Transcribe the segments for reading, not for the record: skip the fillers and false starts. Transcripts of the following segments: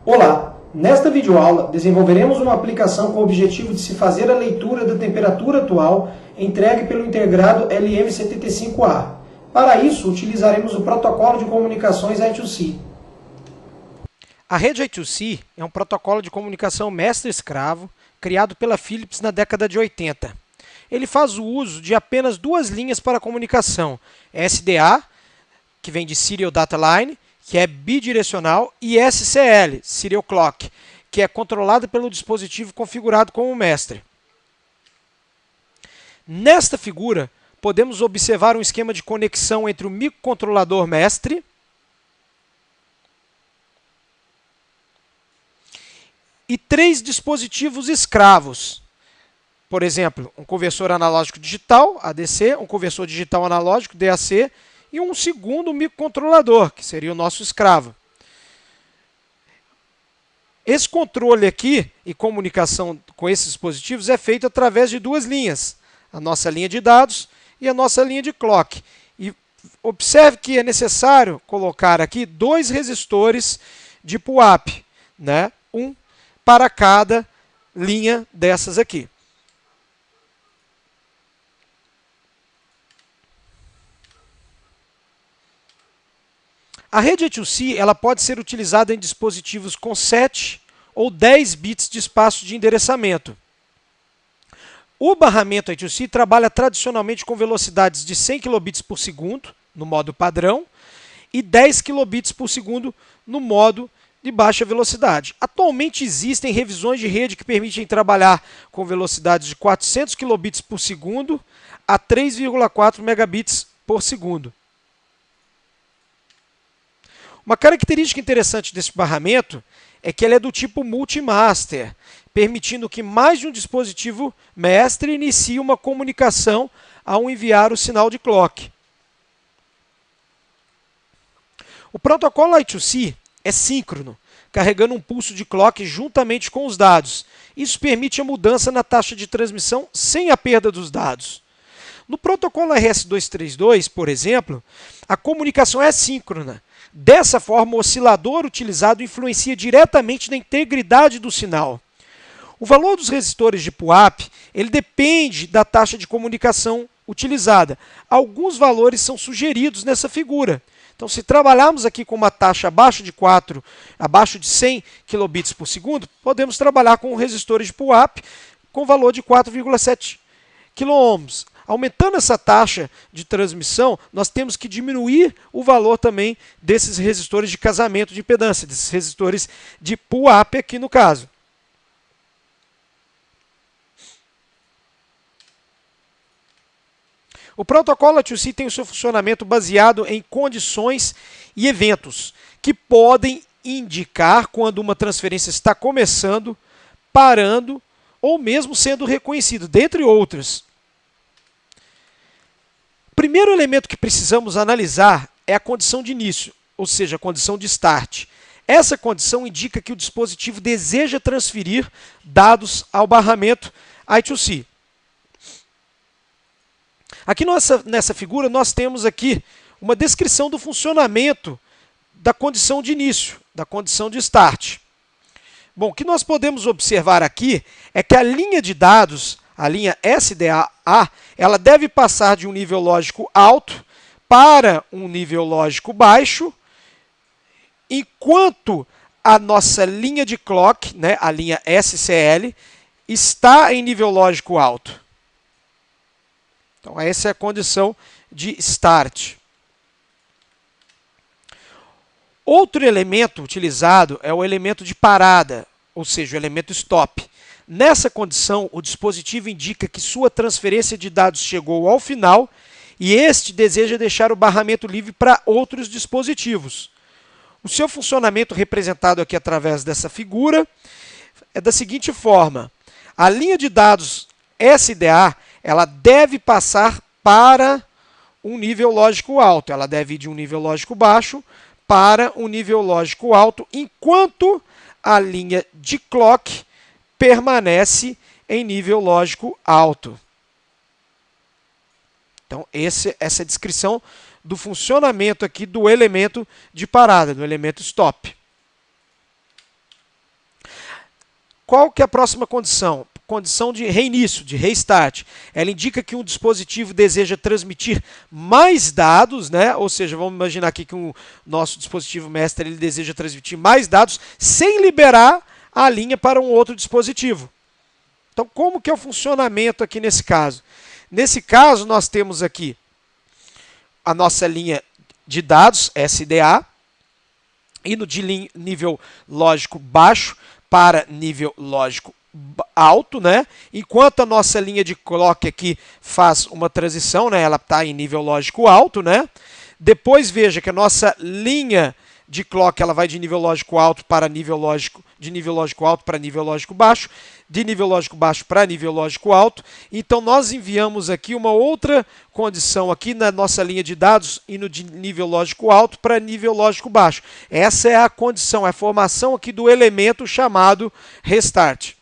Olá! Nesta videoaula, desenvolveremos uma aplicação com o objetivo de se fazer a leitura da temperatura atual entregue pelo integrado LM75A. Para isso, utilizaremos o protocolo de comunicações I2C. A rede I2C é um protocolo de comunicação mestre-escravo criado pela Philips na década de 80. Ele faz o uso de apenas duas linhas para comunicação, SDA, que vem de Serial Data Line, que é bidirecional, e SCL, Serial Clock, que é controlada pelo dispositivo configurado como mestre. Nesta figura, podemos observar um esquema de conexão entre o microcontrolador mestre e três dispositivos escravos. Por exemplo, um conversor analógico digital, ADC, um conversor digital analógico, DAC, e um segundo microcontrolador, que seria o nosso escravo. Esse controle aqui e comunicação com esses dispositivos é feito através de duas linhas, a nossa linha de dados e a nossa linha de clock. E observe que é necessário colocar aqui dois resistores de PUAP, né? Um para cada linha dessas aqui. A rede I2C ela pode ser utilizada em dispositivos com 7 ou 10 bits de espaço de endereçamento. O barramento I2C trabalha tradicionalmente com velocidades de 100 kbps por segundo, no modo padrão, e 10 kbps por segundo no modo de baixa velocidade. Atualmente existem revisões de rede que permitem trabalhar com velocidades de 400 kbps por segundo a 3,4 megabits por segundo. Uma característica interessante desse barramento é que ele é do tipo multimaster, permitindo que mais de um dispositivo mestre inicie uma comunicação ao enviar o sinal de clock. O protocolo I2C é síncrono, carregando um pulso de clock juntamente com os dados. Isso permite a mudança na taxa de transmissão sem a perda dos dados. No protocolo RS-232, por exemplo, a comunicação é síncrona. Dessa forma, o oscilador utilizado influencia diretamente na integridade do sinal. O valor dos resistores de PUAP ele depende da taxa de comunicação utilizada. Alguns valores são sugeridos nessa figura. Então, se trabalharmos aqui com uma taxa abaixo de 100 kbps por segundo, podemos trabalhar com resistores de PUAP com valor de 4,7 kΩ. Aumentando essa taxa de transmissão, nós temos que diminuir o valor também desses resistores de casamento de impedância, desses resistores de PUAP aqui no caso. O protocolo I2C tem o seu funcionamento baseado em condições e eventos, que podem indicar quando uma transferência está começando, parando ou mesmo sendo reconhecido, dentre outras. O primeiro elemento que precisamos analisar é a condição de início, ou seja, a condição de start. Essa condição indica que o dispositivo deseja transferir dados ao barramento I2C. Aqui nessa figura nós temos aqui uma descrição do funcionamento da condição de início, da condição de start. Bom, o que nós podemos observar aqui é que a linha de dados, a linha SDA, ela deve passar de um nível lógico alto para um nível lógico baixo, enquanto a nossa linha de clock, né, a linha SCL, está em nível lógico alto. Então, essa é a condição de start. Outro elemento utilizado é o elemento de parada, ou seja, o elemento stop. Nessa condição, o dispositivo indica que sua transferência de dados chegou ao final e este deseja deixar o barramento livre para outros dispositivos. O seu funcionamento, representado aqui através dessa figura, é da seguinte forma. A linha de dados SDA ela deve passar para um nível lógico alto. Ela deve ir de um nível lógico baixo para um nível lógico alto, enquanto a linha de clock permanece em nível lógico alto. Então, essa é a descrição do funcionamento aqui do elemento de parada, do elemento stop. qual que é a próxima condição? Condição de reinício, de restart. Ela indica que um dispositivo deseja transmitir mais dados, né? Ou seja, vamos imaginar aqui que o nosso dispositivo mestre ele deseja transmitir mais dados sem liberar a linha para um outro dispositivo. Então, como que é o funcionamento aqui nesse caso? Nesse caso, nós temos aqui a nossa linha de dados, SDA, indo de nível lógico baixo para nível lógico alto, né? Enquanto a nossa linha de clock aqui faz uma transição, né? Ela está em nível lógico alto, né? Depois veja que a nossa linha de clock ela vai de nível lógico alto para nível lógico, de nível lógico alto para nível lógico baixo, de nível lógico baixo para nível lógico alto. Então nós enviamos aqui uma outra condição aqui na nossa linha de dados indo de nível lógico alto para nível lógico baixo. Essa é a condição, é a formação aqui do elemento chamado restart.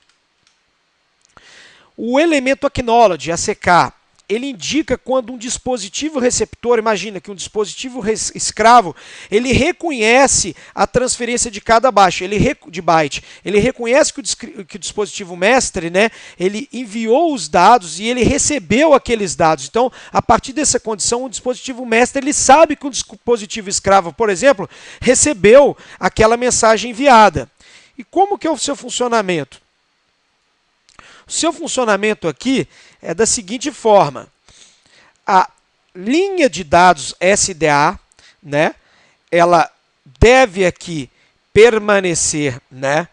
O elemento acknowledge, ACK, ele indica quando um dispositivo receptor, imagina que um dispositivo escravo, ele reconhece a transferência de cada byte, ele reconhece que o dispositivo mestre, né, ele enviou os dados e ele recebeu aqueles dados. Então, a partir dessa condição, o dispositivo mestre ele sabe que o dispositivo escravo, por exemplo, recebeu aquela mensagem enviada. E como que é o seu funcionamento? O seu funcionamento aqui é da seguinte forma. A linha de dados SDA, né, ela deve aqui permanecer, né,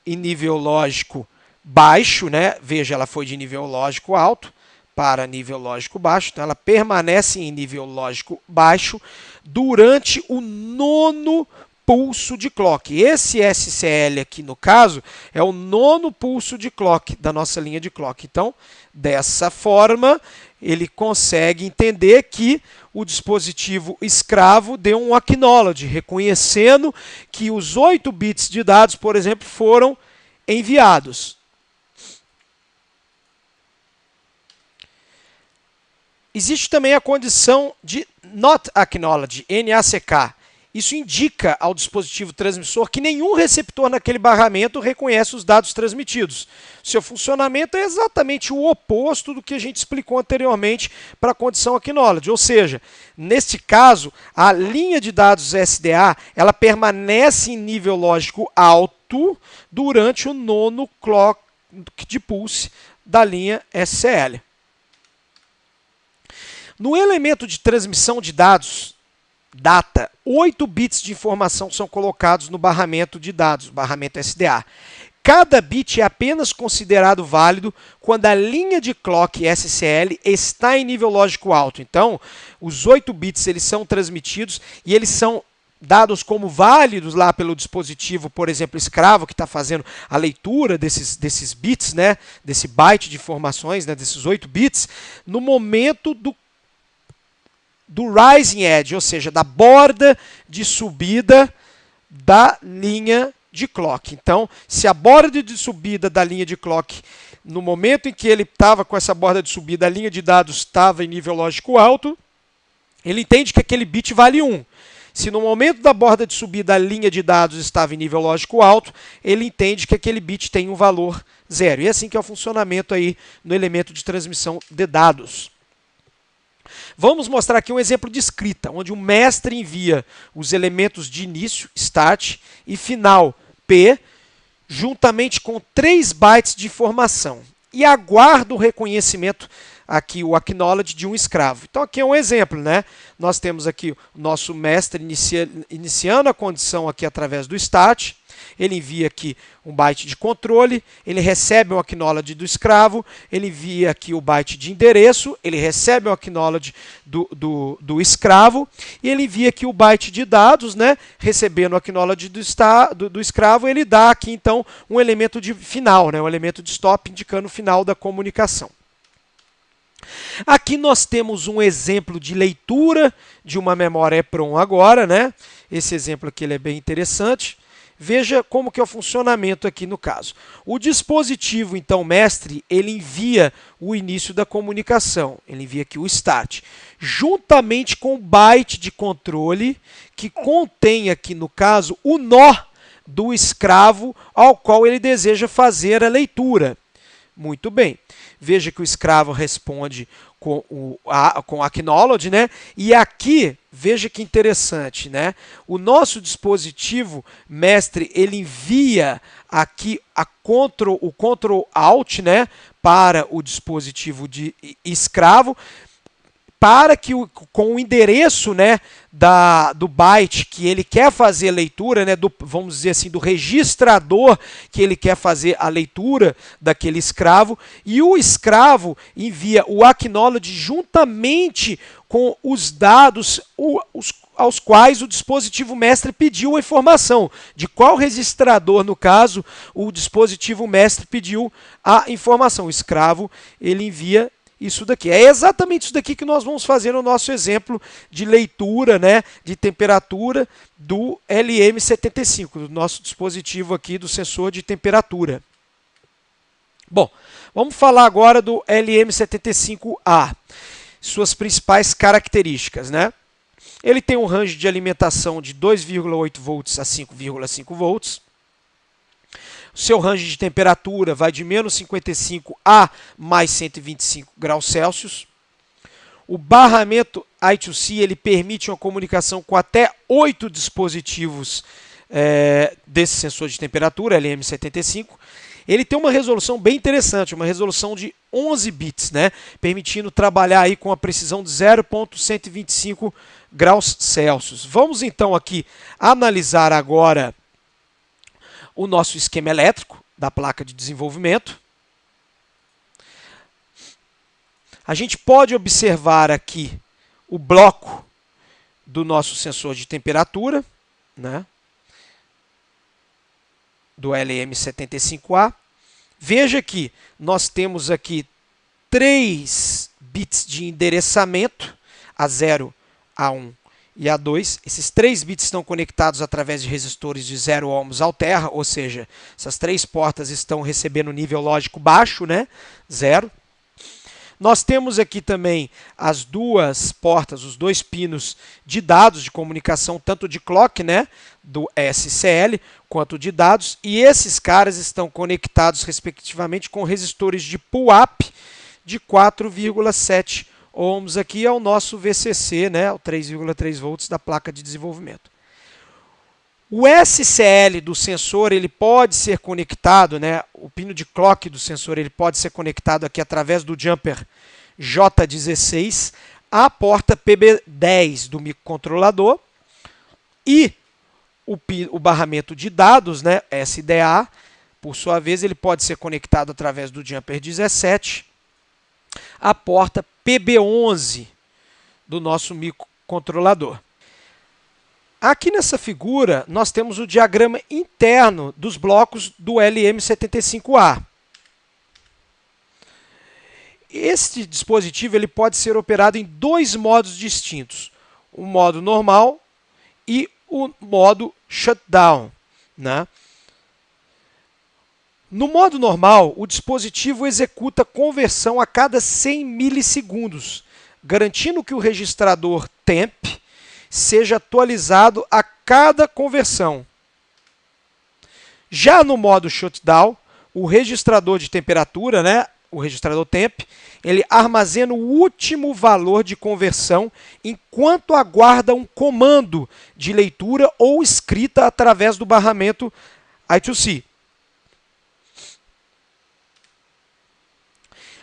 em nível lógico baixo, né? Veja, ela foi de nível lógico alto para nível lógico baixo, então ela permanece em nível lógico baixo durante o 9º pulso de clock. Esse SCL aqui, no caso, é o 9º pulso de clock da nossa linha de clock. Então, dessa forma, ele consegue entender que o dispositivo escravo deu um acknowledge, reconhecendo que os 8 bits de dados, por exemplo, foram enviados. Existe também a condição de not acknowledge, NACK. Isso indica ao dispositivo transmissor que nenhum receptor naquele barramento reconhece os dados transmitidos. Seu funcionamento é exatamente o oposto do que a gente explicou anteriormente para a condição acknowledge. Ou seja, neste caso, a linha de dados SDA ela permanece em nível lógico alto durante o 9º clock de pulse da linha SCL. No elemento de transmissão de dados, data, 8 bits de informação são colocados no barramento de dados, barramento SDA. Cada bit é apenas considerado válido quando a linha de clock SCL está em nível lógico alto. Então, os 8 bits eles são transmitidos e eles são dados como válidos lá pelo dispositivo, por exemplo, escravo, que está fazendo a leitura desses bits, né, desse byte de informações, né, desses 8 bits, no momento do rising edge, ou seja, da borda de subida da linha de clock. Então, se a borda de subida da linha de clock, no momento em que ele estava com essa borda de subida, a linha de dados estava em nível lógico alto, ele entende que aquele bit vale 1. Se no momento da borda de subida a linha de dados estava em nível lógico alto, ele entende que aquele bit tem um valor 0. E é assim que é o funcionamento aí no elemento de transmissão de dados. Vamos mostrar aqui um exemplo de escrita, onde o mestre envia os elementos de início, start, e final, P, juntamente com 3 bytes de informação. E aguarda o reconhecimento, aqui o acknowledge, de um escravo. Então aqui é um exemplo, né? Nós temos aqui o nosso mestre iniciando a condição aqui através do start. Ele envia aqui um byte de controle, ele recebe um acknowledge do escravo, ele envia aqui o byte de endereço, ele recebe um acknowledge do escravo, e ele envia aqui o byte de dados, né? Recebendo o acknowledge do escravo, ele dá aqui então um elemento de final, né? Um elemento de stop indicando o final da comunicação. Aqui nós temos um exemplo de leitura de uma memória EPROM agora, né? Esse exemplo aqui ele é bem interessante. Veja como que é o funcionamento aqui no caso. O dispositivo, então, mestre, ele envia o início da comunicação. Ele envia aqui o start, juntamente com o byte de controle, que contém aqui, no caso, o nó do escravo ao qual ele deseja fazer a leitura. Muito bem. Veja que o escravo responde com acknowledge, né? E aqui, veja que interessante, né? O nosso dispositivo mestre, ele envia aqui o Ctrl Alt, né, para o dispositivo de escravo, para que com o endereço, né, do byte que ele quer fazer a leitura, né, vamos dizer assim, do registrador que ele quer fazer a leitura daquele escravo, e o escravo envia o acknowledge juntamente com os dados aos quais o dispositivo mestre pediu a informação. De qual registrador, no caso, o dispositivo mestre pediu a informação. O escravo, ele envia isso daqui. É exatamente isso daqui que nós vamos fazer no nosso exemplo de leitura, né, de temperatura do LM75, do nosso dispositivo aqui do sensor de temperatura. Bom, vamos falar agora do LM75A, suas principais características, né? Ele tem um range de alimentação de 2,8 volts a 5,5 volts. O seu range de temperatura vai de menos 55 a mais 125 graus Celsius. O barramento I2C ele permite uma comunicação com até 8 dispositivos desse sensor de temperatura, LM75. Ele tem uma resolução bem interessante, uma resolução de 11 bits, né? Permitindo trabalhar aí com a precisão de 0,125 graus Celsius. Vamos então aqui analisar agora o nosso esquema elétrico da placa de desenvolvimento. A gente pode observar aqui o bloco do nosso sensor de temperatura, né, do LM75A. Veja que nós temos aqui 3 bits de endereçamento, A0, A1 e A2. Esses 3 bits estão conectados através de resistores de 0 ohms ao terra, ou seja, essas 3 portas estão recebendo nível lógico baixo, né? 0. Nós temos aqui também as 2 portas, os 2 pinos de dados de comunicação, tanto de clock, né, do SCL, quanto de dados, e esses caras estão conectados respectivamente com resistores de pull-up de 4,7 ohms aqui ao nosso VCC, né, o 3,3 volts da placa de desenvolvimento. O SCL do sensor ele pode ser conectado, né, o pino de clock do sensor ele pode ser conectado aqui através do jumper J16 à porta PB10 do microcontrolador, e o barramento de dados, né, SDA, por sua vez, ele pode ser conectado através do jumper 17 à porta PB11 do nosso microcontrolador. Aqui nessa figura, nós temos o diagrama interno dos blocos do LM75A. Este dispositivo ele pode ser operado em 2 modos distintos, o modo normal e o modo shutdown, né? No modo normal, o dispositivo executa conversão a cada 100 milissegundos, garantindo que o registrador temp seja atualizado a cada conversão. Já no modo shutdown, o registrador de temperatura, né, o registrador temp, ele armazena o último valor de conversão enquanto aguarda um comando de leitura ou escrita através do barramento I2C.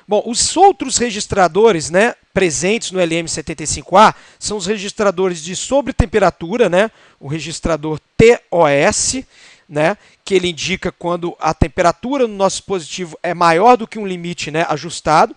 Bom, os outros registradores, né, presentes no LM75A são os registradores de sobretemperatura, né, o registrador TOS, né, que ele indica quando a temperatura no nosso dispositivo é maior do que um limite, né, ajustado.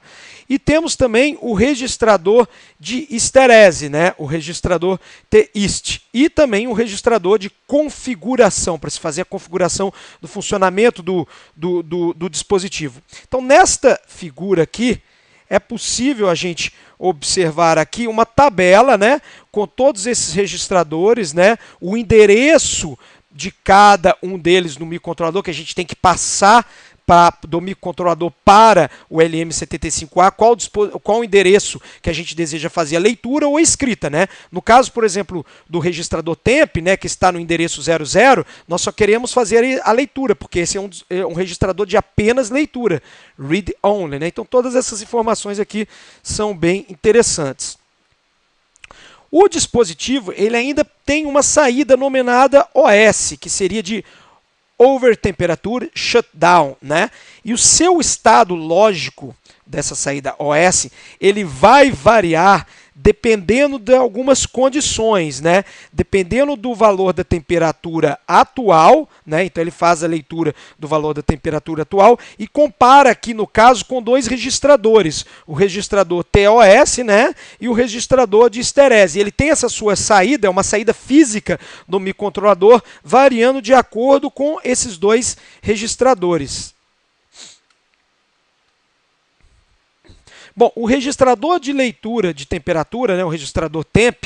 E temos também o registrador de histerese, né, o registrador TIST. E também o registrador de configuração, para se fazer a configuração do funcionamento do dispositivo. Então, nesta figura aqui, é possível a gente observar aqui uma tabela, né, com todos esses registradores, né, o endereço de cada um deles no microcontrolador, que a gente tem que passar do microcontrolador para o LM75A, qual o endereço que a gente deseja fazer a leitura ou a escrita, né? No caso, por exemplo, do registrador temp, né, que está no endereço 00, nós só queremos fazer a leitura, porque esse é um registrador de apenas leitura, read only, né? Então todas essas informações aqui são bem interessantes. O dispositivo ele ainda tem uma saída nominada OS, que seria de Over Temperature Shutdown, né? E o seu estado lógico dessa saída OS, ele vai variar dependendo de algumas condições, né? Dependendo do valor da temperatura atual, né? Então ele faz a leitura do valor da temperatura atual e compara aqui no caso com dois registradores, o registrador TOS, né? E o registrador de esterese. Ele tem essa sua saída, é uma saída física do microcontrolador, variando de acordo com esses dois registradores. Bom, o registrador de leitura de temperatura, né, o registrador temp,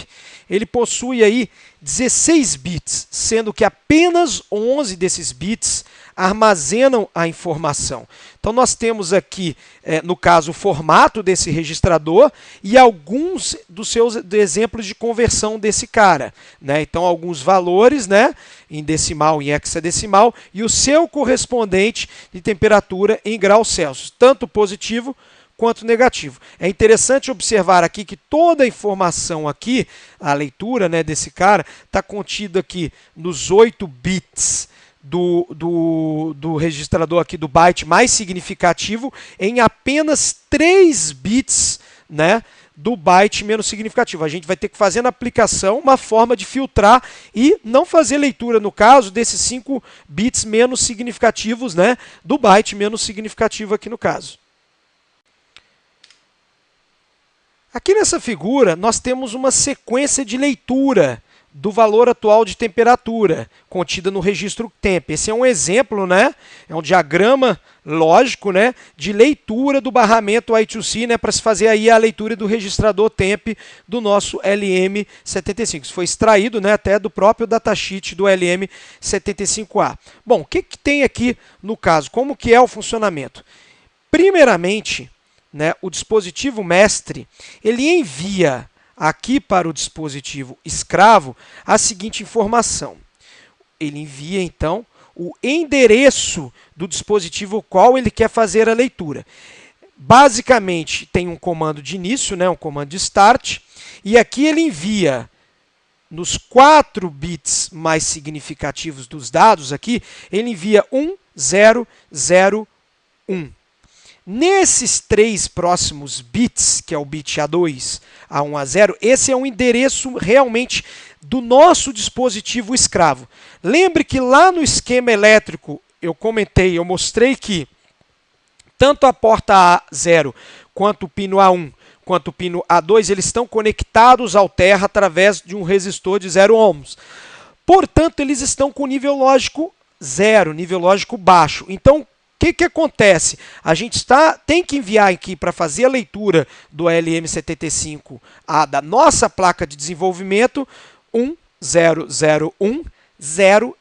ele possui aí 16 bits, sendo que apenas 11 desses bits armazenam a informação. Então nós temos aqui, no caso, o formato desse registrador e alguns dos seus exemplos de conversão desse cara, né? Então alguns valores, né, em decimal e hexadecimal e o seu correspondente de temperatura em graus Celsius, tanto positivo quanto negativo. É interessante observar aqui que toda a informação aqui, a leitura, né, desse cara, está contida aqui nos 8 bits do registrador aqui do byte mais significativo, em apenas 3 bits, né, do byte menos significativo. A gente vai ter que fazer na aplicação uma forma de filtrar e não fazer leitura, no caso, desses 5 bits menos significativos, né, do byte menos significativo aqui no caso. Aqui nessa figura, nós temos uma sequência de leitura do valor atual de temperatura contida no registro temp. Esse é um exemplo, né? É um diagrama lógico, né, de leitura do barramento I2C, né, para se fazer aí a leitura do registrador temp do nosso LM75. Isso foi extraído, né, até do próprio datasheet do LM75A. Bom, o que tem aqui no caso? Como que é o funcionamento? Primeiramente, né, o dispositivo mestre, ele envia aqui para o dispositivo escravo a seguinte informação. Ele envia, então, o endereço do dispositivo qual ele quer fazer a leitura. Basicamente, tem um comando de início, né, um comando de start, e aqui ele envia nos 4 bits mais significativos dos dados, aqui, ele envia 1, 0, 0, 1. Nesses 3 próximos bits, que é o bit A2, A1, A0, esse é um endereço realmente do nosso dispositivo escravo. Lembre que lá no esquema elétrico, eu mostrei que tanto a porta A0 quanto o pino A1 quanto o pino A2, eles estão conectados ao terra através de um resistor de 0 ohms. Portanto, eles estão com nível lógico 0, nível lógico baixo. Então, o que acontece? A gente tem que enviar aqui para fazer a leitura do LM75A da nossa placa de desenvolvimento 1001 000.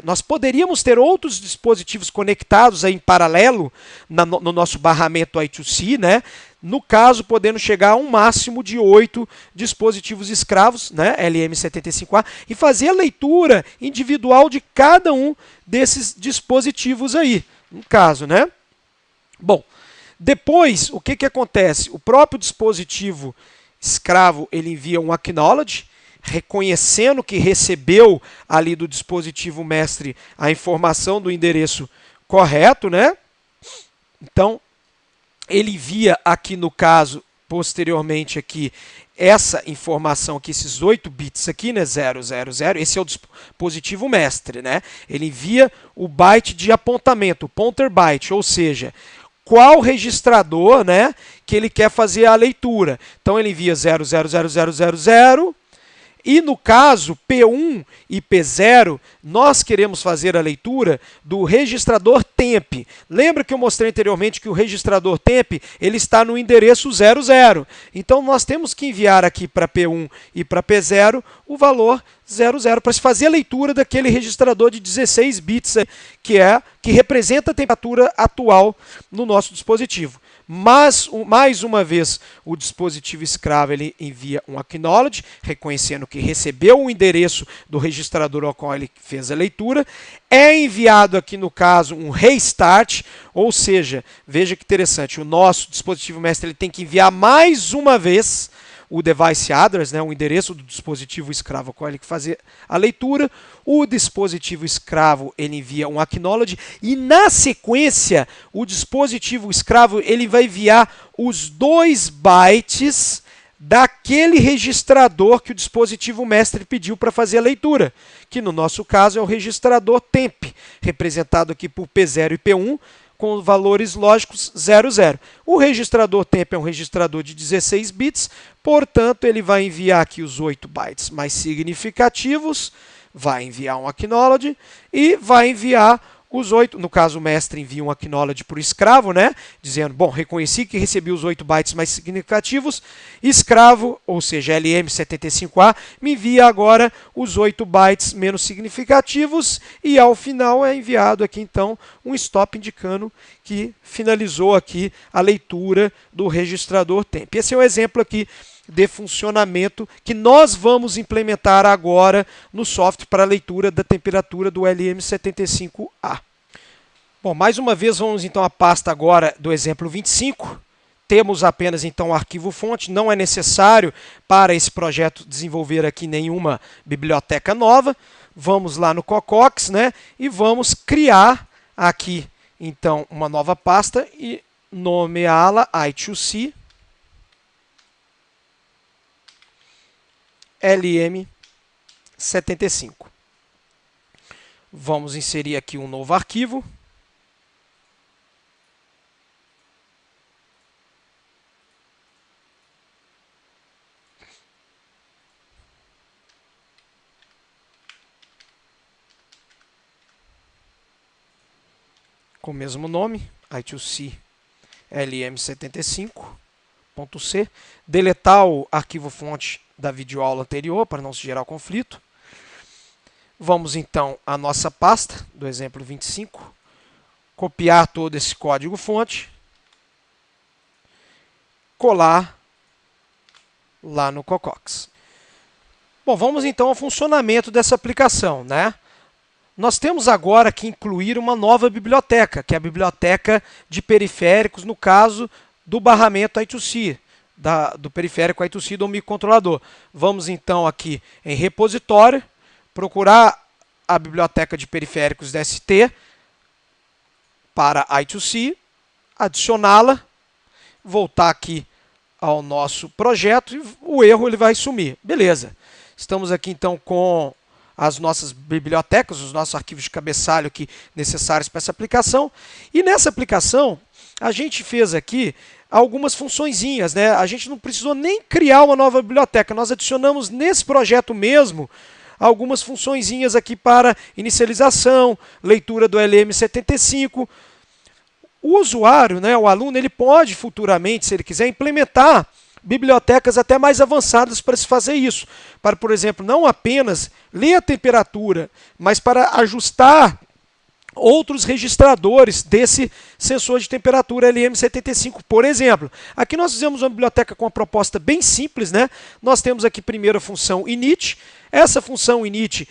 Nós poderíamos ter outros dispositivos conectados aí em paralelo no nosso barramento I2C, né? No caso, podendo chegar a um máximo de 8 dispositivos escravos, né? LM75A, e fazer a leitura individual de cada um desses dispositivos aí, no caso, né? Bom, depois, o que acontece? O próprio dispositivo escravo, ele envia um acknowledge, reconhecendo que recebeu ali do dispositivo mestre a informação do endereço correto, né? Então, ele envia aqui no caso, posteriormente aqui, essa informação aqui, esses 8 bits aqui, né, 000, esse é o dispositivo mestre, né? Ele envia o byte de apontamento, o pointer byte, ou seja, qual registrador, né, que ele quer fazer a leitura. Então ele envia 0000000, e no caso P1 e P0 nós queremos fazer a leitura do registrador temp. Lembra que eu mostrei anteriormente que o registrador temp ele está no endereço 00. Então nós temos que enviar aqui para P1 e para P0 o valor 00 para se fazer a leitura daquele registrador de 16 bits que representa a temperatura atual no nosso dispositivo. Mas, mais uma vez, o dispositivo escravo ele envia um acknowledge, reconhecendo que recebeu o endereço do registrador ao qual ele fez a leitura. É enviado aqui, no caso, um restart, ou seja, veja que interessante, o nosso dispositivo mestre ele tem que enviar mais uma vez o device address, né, o endereço do dispositivo escravo ao qual ele fazer a leitura. O dispositivo escravo ele envia um acknowledge e na sequência o dispositivo escravo ele vai enviar os 2 bytes daquele registrador que o dispositivo mestre pediu para fazer a leitura, que no nosso caso é o registrador temp, representado aqui por P0 e P1, com valores lógicos 00. O registrador temp é um registrador de 16 bits, portanto, ele vai enviar aqui os 8 bytes mais significativos, vai enviar um acknowledge e vai enviar os 8, no caso o mestre envia um acknowledge para o escravo, né? Dizendo, bom, reconheci que recebi os 8 bytes mais significativos, escravo, ou seja, LM75A, me envia agora os 8 bytes menos significativos e ao final é enviado aqui então um stop indicando que finalizou aqui a leitura do registrador temp. Esse é o exemplo aqui de funcionamento que nós vamos implementar agora no software para a leitura da temperatura do LM75A. Bom, mais uma vez vamos então à pasta agora do exemplo 25. Temos apenas então o arquivo fonte, não é necessário para esse projeto desenvolver aqui nenhuma biblioteca nova. Vamos lá no Cocox, né, e vamos criar aqui então uma nova pasta e nomeá-la I2C LM75. Vamos inserir aqui um novo arquivo. Com o mesmo nome, I2C LM75.c. Deletar o arquivo fonte da videoaula anterior, para não se gerar conflito. Vamos então à nossa pasta do exemplo 25, copiar todo esse código fonte, colar lá no Cocox. Bom, vamos então ao funcionamento dessa aplicação, né? Nós temos agora que incluir uma nova biblioteca, que é a biblioteca de periféricos, no caso do barramento I2C. Do periférico I2C do microcontrolador. Vamos então aqui em repositório, procurar a biblioteca de periféricos DST para I2C, adicioná-la, voltar aqui ao nosso projeto e o erro ele vai sumir. Beleza. Estamos aqui então com as nossas bibliotecas, os nossos arquivos de cabeçalho aqui necessários para essa aplicação. E nessa aplicação, a gente fez aqui algumas funçõezinhas, né? A gente não precisou nem criar uma nova biblioteca, nós adicionamos nesse projeto mesmo algumas funçõezinhas aqui para inicialização, leitura do LM75. O usuário, né, o aluno, ele pode futuramente, se ele quiser, implementar bibliotecas até mais avançadas para se fazer isso. Para, por exemplo, não apenas ler a temperatura, mas para ajustar outros registradores desse sensor de temperatura LM75, por exemplo. Aqui nós fizemos uma biblioteca com uma proposta bem simples, né? Nós temos aqui primeiro a função init. Essa função init,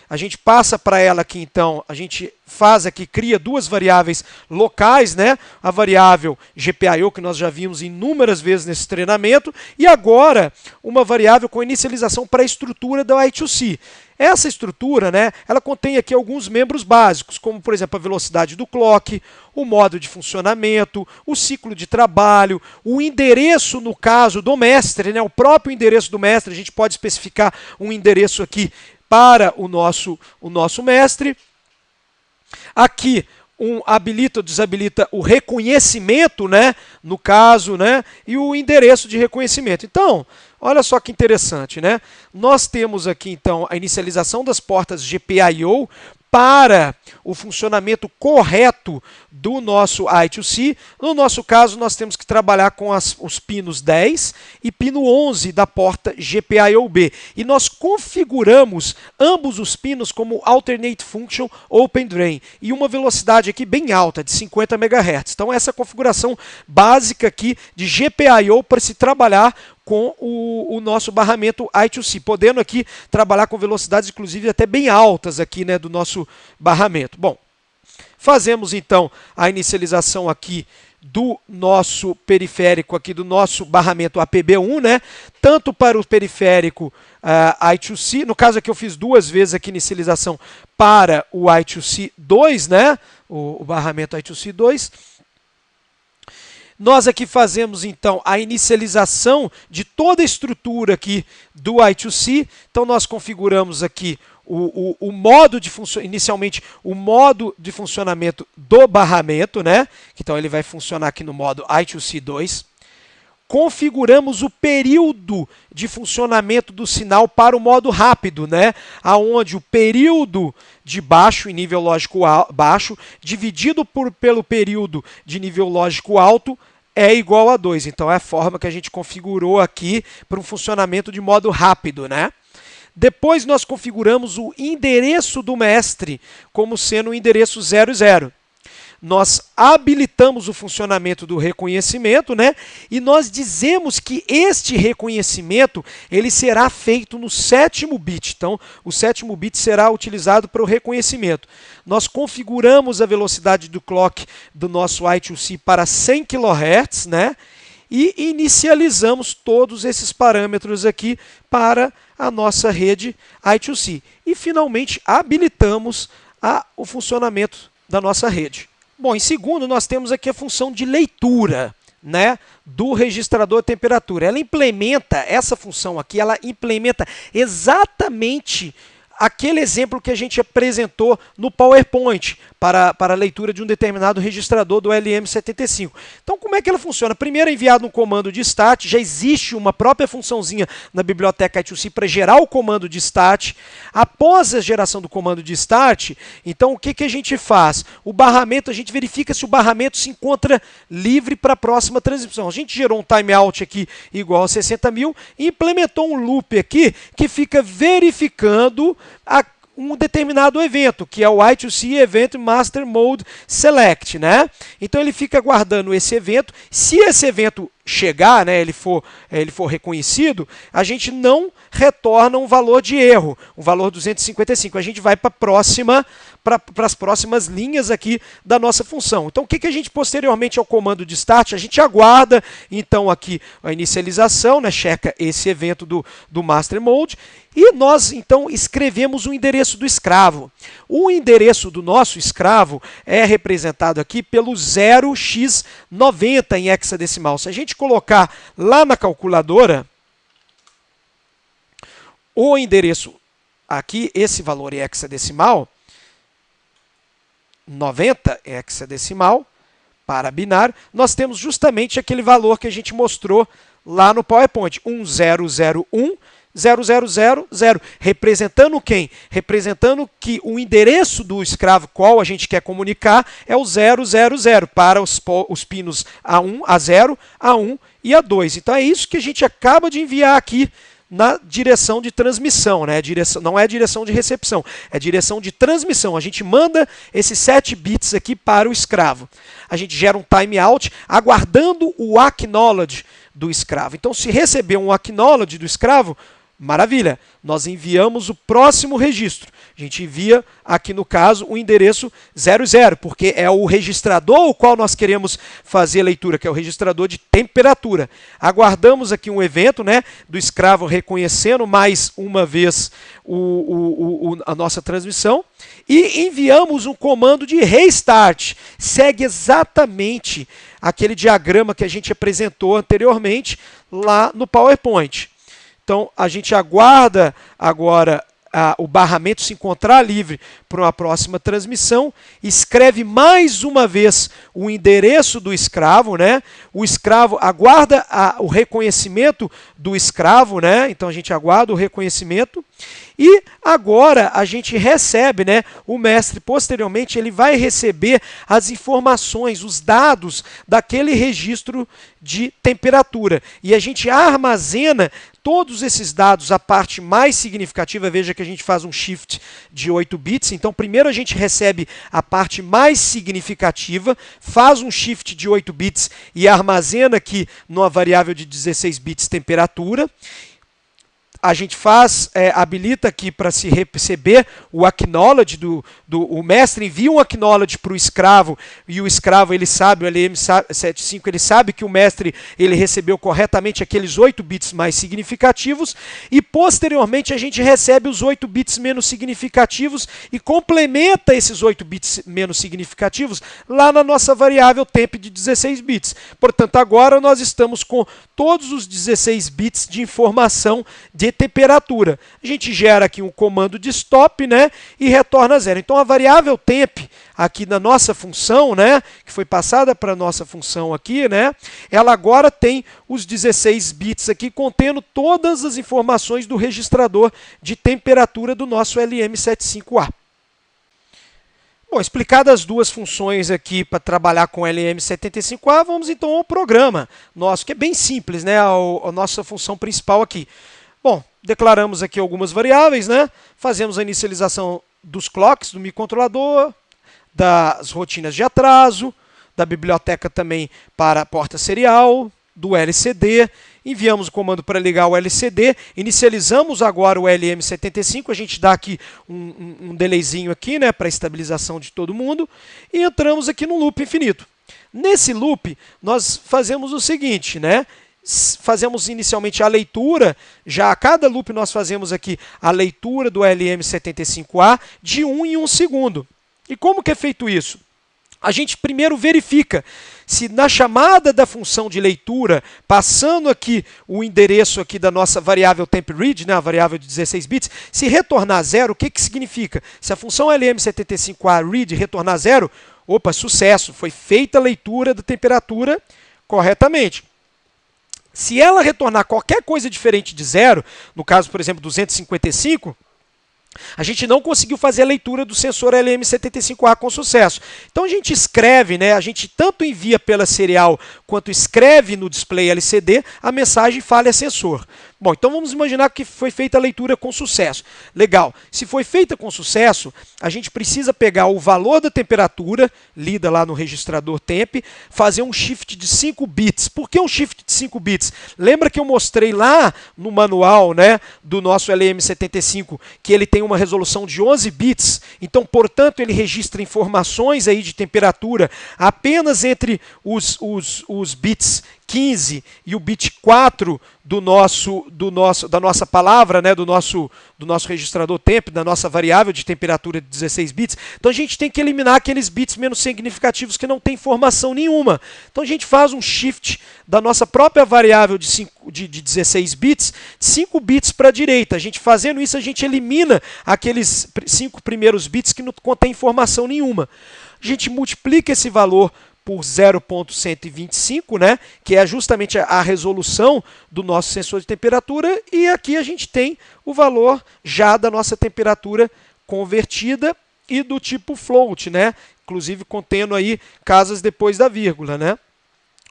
a gente passa para ela aqui então, a gente faz aqui, cria 2 variáveis locais, né? A variável GPIO, que nós já vimos inúmeras vezes nesse treinamento, e agora uma variável com inicialização para a estrutura da I2C. Essa estrutura, né, ela contém aqui alguns membros básicos, como por exemplo a velocidade do clock, o modo de funcionamento, o ciclo de trabalho, o endereço no caso do mestre, né, o próprio endereço do mestre, a gente pode especificar um endereço aqui para o nosso mestre. Aqui habilita ou desabilita o reconhecimento, né, no caso, né, e o endereço de reconhecimento. Então, Olha só que interessante, né? Nós temos aqui, então, a inicialização das portas GPIO para o funcionamento correto do nosso I2C. No nosso caso, nós temos que trabalhar com os pinos 10 e pino 11 da porta GPIO-B. E nós configuramos ambos os pinos como Alternate Function Open Drain e uma velocidade aqui bem alta, de 50 MHz. Então, essa é a configuração básica aqui de GPIO para se trabalhar com o nosso barramento I2C, podendo aqui trabalhar com velocidades, inclusive, até bem altas aqui, né, do nosso barramento. Bom, fazemos então a inicialização aqui do nosso periférico, aqui do nosso barramento APB1, né, tanto para o periférico I2C, no caso aqui eu fiz duas vezes aqui inicialização para o I2C 2, né, o barramento I2C 2. Nós aqui fazemos, então, a inicialização de toda a estrutura aqui do I2C. Então, nós configuramos aqui o modo de inicialmente o modo de funcionamento do barramento, né? Então, ele vai funcionar aqui no modo I2C 2. Configuramos o período de funcionamento do sinal para o modo rápido, né? Aonde o período de baixo, em nível lógico baixo, dividido pelo período de nível lógico alto, é igual a 2. Então, é a forma que a gente configurou aqui para um funcionamento de modo rápido, né? Depois, nós configuramos o endereço do mestre como sendo o endereço 00. Nós habilitamos o funcionamento do reconhecimento, né? E nós dizemos que este reconhecimento ele será feito no 7º bit. Então, o 7º bit será utilizado para o reconhecimento. Nós configuramos a velocidade do clock do nosso I2C para 100 kHz, né? E inicializamos todos esses parâmetros aqui para a nossa rede I2C. E, finalmente, habilitamos o funcionamento da nossa rede. Bom, em segundo, nós temos aqui a função de leitura, né, do registrador de temperatura. Ela implementa, essa função aqui, ela implementa exatamente aquele exemplo que a gente apresentou no PowerPoint para a leitura de um determinado registrador do LM75. Então, como é que ela funciona? Primeiro é enviado um comando de stat, já existe uma própria funçãozinha na biblioteca I2C para gerar o comando de stat. Após a geração do comando de stat, então o que a gente faz? O barramento, a gente verifica se o barramento se encontra livre para a próxima transmissão. A gente gerou um timeout aqui igual a 60.000 e implementou um loop aqui que fica verificando um determinado evento, que é o I2C Event Master Mode Select, né? Então ele fica aguardando esse evento. Se esse evento chegar, né, ele for reconhecido, a gente não retorna um valor de erro, um valor 255. A gente vai para as próximas linhas aqui da nossa função. Então, o que a gente, posteriormente ao comando de start, a gente aguarda, então, aqui a inicialização, né, checa esse evento do Master Mode, e nós, então, escrevemos o endereço do escravo. O endereço do nosso escravo é representado aqui pelo 0x90 em hexadecimal. Se a gente colocar lá na calculadora o endereço aqui, esse valor em hexadecimal, 90 em hexadecimal, para binário, nós temos justamente aquele valor que a gente mostrou lá no PowerPoint, 1001.000, representando quem? Representando que o endereço do escravo qual a gente quer comunicar é o 000 para os pinos A1, A0, A1 e A2. Então é isso que a gente acaba de enviar aqui na direção de transmissão, né? Não é direção de recepção, é direção de transmissão. A gente manda esses 7 bits aqui para o escravo. A gente gera um timeout aguardando o acknowledge do escravo. Então, se receber um acknowledge do escravo, maravilha, nós enviamos o próximo registro. A gente envia, aqui no caso, o endereço 00, porque é o registrador o qual nós queremos fazer a leitura, que é o registrador de temperatura. Aguardamos aqui um evento, né, do escravo reconhecendo mais uma vez a nossa transmissão e enviamos um comando de restart. Segue exatamente aquele diagrama que a gente apresentou anteriormente lá no PowerPoint. Então, a gente aguarda agora o barramento se encontrar livre para uma próxima transmissão, escreve mais uma vez o endereço do escravo, né? O escravo aguarda o reconhecimento do escravo, né? Então a gente aguarda o reconhecimento e agora a gente recebe, né? O mestre posteriormente ele vai receber as informações, os dados daquele registro de temperatura e a gente armazena todos esses dados, a parte mais significativa, veja que a gente faz um shift de 8 bits, então primeiro a gente recebe a parte mais significativa, faz um shift de 8 bits e armazena aqui numa variável de 16 bits temperatura. A gente habilita aqui para se receber o acknowledge o mestre envia um acknowledge para o escravo e o escravo ele sabe, o LM75 ele sabe que o mestre ele recebeu corretamente aqueles 8 bits mais significativos e posteriormente a gente recebe os 8 bits menos significativos e complementa esses 8 bits menos significativos lá na nossa variável temp de 16 bits. Portanto, agora nós estamos com todos os 16 bits de informação de temperatura. A gente gera aqui um comando de stop, né, e retorna 0. Então a variável temp aqui na nossa função, né, que foi passada para a nossa função aqui, né, ela agora tem os 16 bits aqui contendo todas as informações do registrador de temperatura do nosso LM75A. Bom, explicadas as duas funções aqui para trabalhar com LM75A, vamos então ao programa nosso, que é bem simples, né, a nossa função principal aqui. Bom, declaramos aqui algumas variáveis, né? Fazemos a inicialização dos clocks do microcontrolador, das rotinas de atraso, da biblioteca também para a porta serial, do LCD, enviamos o comando para ligar o LCD, inicializamos agora o LM75, a gente dá aqui um delayzinho aqui, né, para estabilização de todo mundo, e entramos aqui no loop infinito. Nesse loop, nós fazemos o seguinte, né? Fazemos inicialmente a leitura, já a cada loop nós fazemos aqui a leitura do LM75A de 1 em 1 segundo. E como que é feito isso? A gente primeiro verifica se na chamada da função de leitura, passando aqui o endereço aqui da nossa variável temp_read, né, a variável de 16 bits, se retornar 0, o que que significa? Se a função LM75A read retornar 0, opa, sucesso, foi feita a leitura da temperatura corretamente. Se ela retornar qualquer coisa diferente de 0, no caso, por exemplo, 255, a gente não conseguiu fazer a leitura do sensor LM75A com sucesso. Então a gente escreve, né, a gente tanto envia pela serial quanto escreve no display LCD a mensagem falha sensor. Bom, então vamos imaginar que foi feita a leitura com sucesso. Legal. Se foi feita com sucesso, a gente precisa pegar o valor da temperatura, lida lá no registrador temp, fazer um shift de 5 bits. Por que um shift de 5 bits? Lembra que eu mostrei lá no manual, né, do nosso LM75 que ele tem uma resolução de 11 bits, então, portanto, ele registra informações aí de temperatura apenas entre os bits 15 e o bit 4 da nossa palavra, né, do nosso registrador temp, da nossa variável de temperatura de 16 bits. Então a gente tem que eliminar aqueles bits menos significativos que não tem informação nenhuma. Então a gente faz um shift da nossa própria variável de 16 bits, 5 bits para a direita. A gente fazendo isso, a gente elimina aqueles 5 primeiros bits que não contém informação nenhuma. A gente multiplica esse valor por 0.125, né, que é justamente a resolução do nosso sensor de temperatura, e aqui a gente tem o valor já da nossa temperatura convertida e do tipo float, né, inclusive contendo aí casas depois da vírgula, né,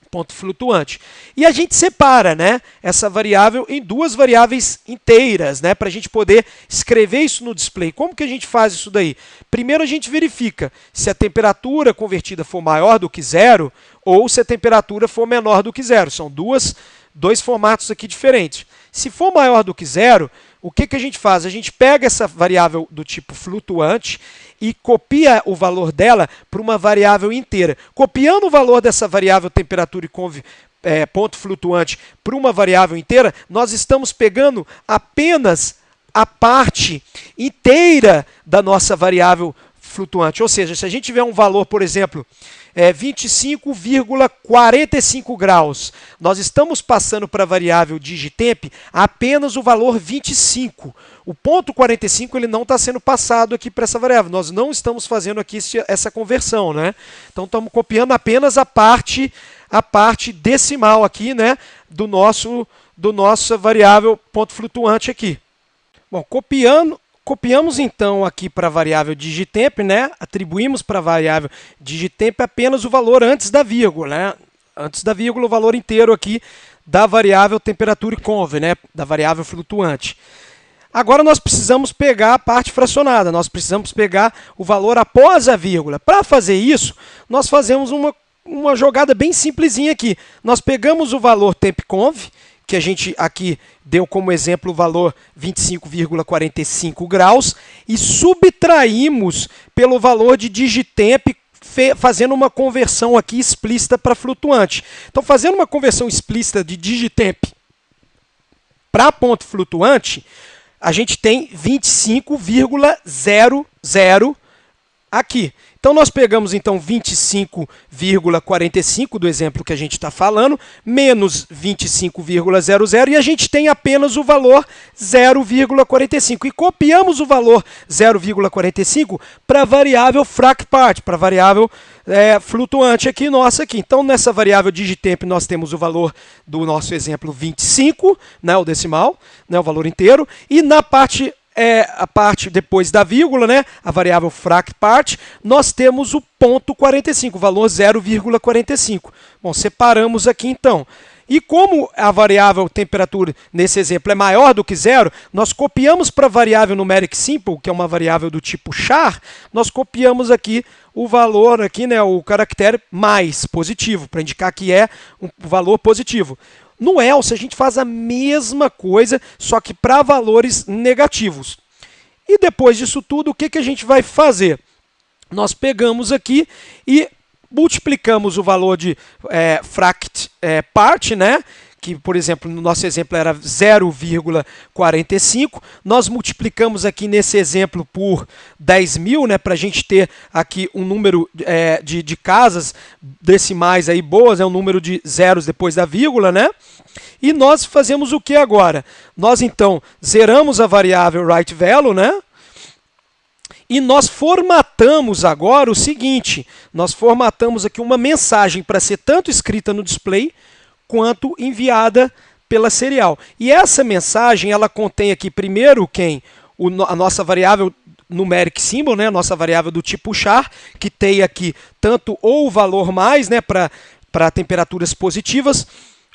ponto flutuante. E a gente separa, né, essa variável em duas variáveis inteiras, né, para a gente poder escrever isso no display. Como que a gente faz isso daí? Primeiro a gente verifica se a temperatura convertida for maior do que 0 ou se a temperatura for menor do que 0. São dois formatos aqui diferentes. Se for maior do que 0, o que a gente faz? A gente pega essa variável do tipo flutuante e copia o valor dela para uma variável inteira. Copiando o valor dessa variável temperatura e ponto flutuante para uma variável inteira, nós estamos pegando apenas a parte inteira da nossa variável flutuante. Ou seja, se a gente tiver um valor, por exemplo, 25,45 graus, nós estamos passando para a variável digitemp apenas o valor 25. O ponto 45 ele não está sendo passado aqui para essa variável. Nós não estamos fazendo aqui essa conversão, né? Então estamos copiando apenas a parte decimal aqui, né, do nossa variável ponto flutuante aqui. Bom, copiamos então aqui para a variável digitemp, né? Atribuímos para a variável digitemp apenas o valor antes da vírgula, né? Antes da vírgula, o valor inteiro aqui da variável temperatura e conve, né? Da variável flutuante. Agora nós precisamos pegar a parte fracionada, nós precisamos pegar o valor após a vírgula. Para fazer isso, nós fazemos uma jogada bem simplesinha aqui. Nós pegamos o valor tempconv, que a gente aqui deu como exemplo o valor 25,45 graus, e subtraímos pelo valor de digitemp, fazendo uma conversão aqui explícita para flutuante. Então, fazendo uma conversão explícita de digitemp para ponto flutuante, a gente tem 25,00 aqui. Então, nós pegamos então 25,45 do exemplo que a gente está falando, menos 25,00, e a gente tem apenas o valor 0,45. E copiamos o valor 0,45 para a variável fracpart, para a variável flutuante aqui, nossa aqui. Então, nessa variável digitemp, nós temos o valor do nosso exemplo 25, né, o decimal, né, o valor inteiro, e na parte a parte depois da vírgula, né, a variável fracpart, nós temos o ponto 45, o valor 0,45. Bom, separamos aqui então. E como a variável temperatura nesse exemplo é maior do que zero, nós copiamos para a variável numeric simple, que é uma variável do tipo char, nós copiamos aqui o valor, aqui, né, o caractere mais positivo, para indicar que é um valor positivo. No else, a gente faz a mesma coisa, só que para valores negativos. E depois disso tudo, o que a gente vai fazer? Nós pegamos aqui e multiplicamos o valor de fracpart, né? Que, por exemplo, no nosso exemplo era 0,45. Nós multiplicamos aqui nesse exemplo por 10.000, né, para a gente ter aqui um número de casas decimais aí boas, um número de zeros depois da vírgula, né? E nós fazemos o que agora? Nós, então, zeramos a variável writeValue, né? E nós formatamos agora o seguinte, nós formatamos aqui uma mensagem para ser tanto escrita no display quanto enviada pela serial. E essa mensagem, ela contém aqui primeiro a nossa variável numeric symbol, né, a nossa variável do tipo char, que tem aqui tanto ou o valor mais, né, para temperaturas positivas,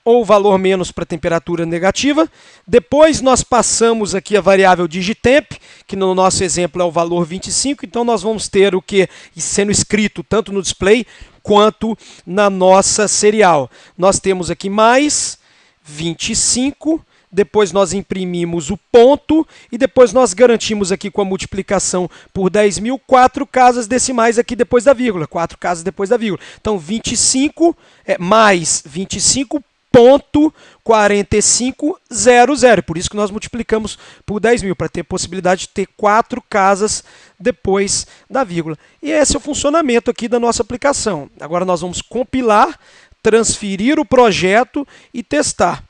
ou o valor menos para temperatura negativa. Depois nós passamos aqui a variável digitemp, que no nosso exemplo é o valor 25, então nós vamos ter o que sendo escrito tanto no display quanto na nossa serial. Nós temos aqui mais 25, depois nós imprimimos o ponto e depois nós garantimos aqui com a multiplicação por 10.000 4 casas decimais aqui depois da vírgula, 4 casas depois da vírgula. Então 25 mais 25,4500. Por isso que nós multiplicamos por 10.000, para ter possibilidade de ter 4 casas depois da vírgula. E esse é o funcionamento aqui da nossa aplicação. Agora nós vamos compilar, transferir o projeto e testar.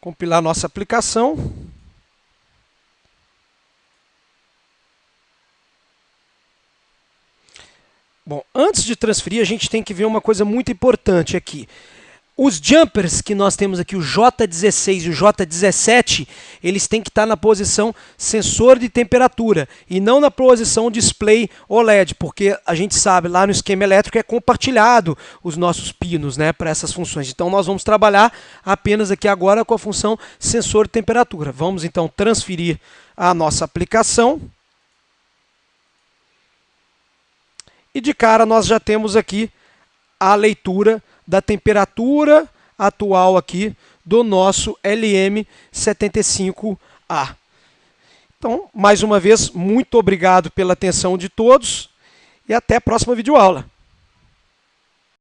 Compilar nossa aplicação. Bom, antes de transferir, a gente tem que ver uma coisa muito importante aqui. Os jumpers que nós temos aqui, o J16 e o J17, eles têm que estar na posição sensor de temperatura e não na posição display OLED, porque a gente sabe, lá no esquema elétrico é compartilhado os nossos pinos, né, para essas funções. Então nós vamos trabalhar apenas aqui agora com a função sensor de temperatura. Vamos então transferir a nossa aplicação. E de cara nós já temos aqui a leitura da temperatura atual aqui do nosso LM75A. Então, mais uma vez, muito obrigado pela atenção de todos e até a próxima videoaula.